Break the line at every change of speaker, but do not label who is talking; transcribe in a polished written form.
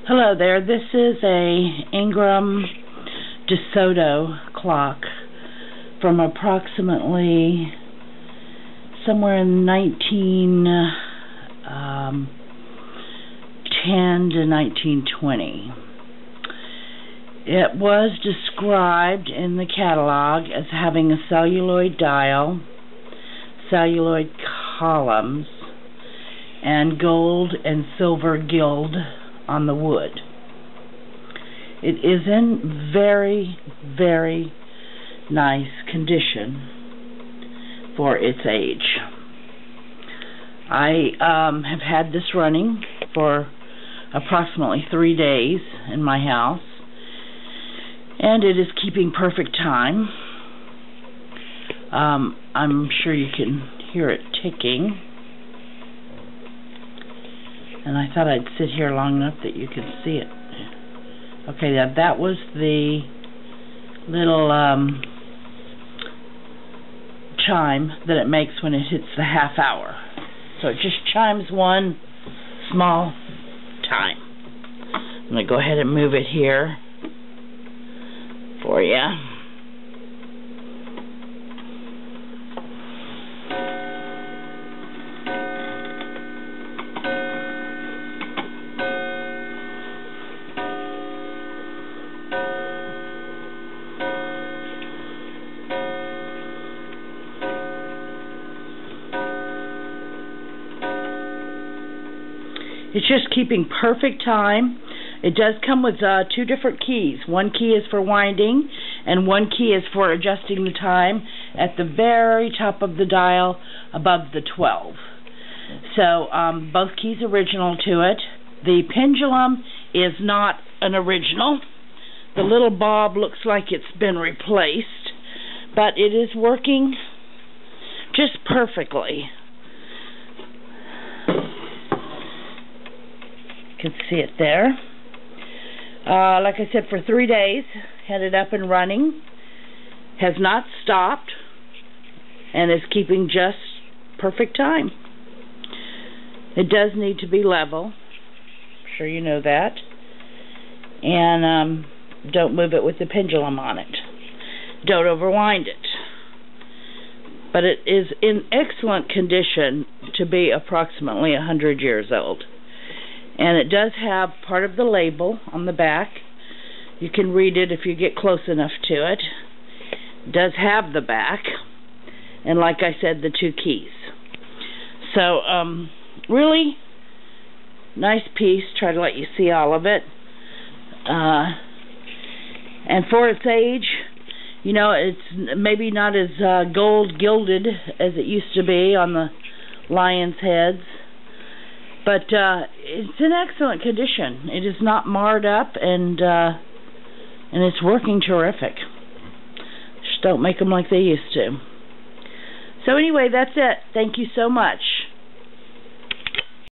Hello there, this is a Ingraham De Soto clock from approximately somewhere in 1910 to 1920. It was described in the catalog as having a celluloid dial, celluloid columns, and gold and silver gild on the wood. It is in very, very nice condition for its age. I have had this running for approximately 3 days in my house, and it is keeping perfect time. I'm sure you can hear it ticking. And I thought I'd sit here long enough that you could see it. Okay, now that was the little chime that it makes when it hits the half hour. So it just chimes one small time. I'm going to go ahead and move it here for you. It's just keeping perfect time. It does come with 2 different keys. One key is for winding, and one key is for adjusting the time at the very top of the dial above the 12. So both keys original to it. The pendulum is not an original. The little bob looks like it's been replaced, but it is working just perfectly. You can see it there. Like I said, for 3 days, had it up and running, has not stopped, and is keeping just perfect time. It does need to be level. I'm sure you know that. And don't move it with the pendulum on it. Don't overwind it. But it is in excellent condition to be approximately 100 years old. And it does have part of the label on the back. You can read it if you get close enough to it. It does have the back. And like I said, the 2 keys. So, really nice piece. Try to let you see all of it. And for its age, you know, it's maybe not as gold gilded as it used to be on the lion's heads. But it's in excellent condition. It is not marred up, and it's working terrific. Just don't make them like they used to. So anyway, that's it. Thank you so much.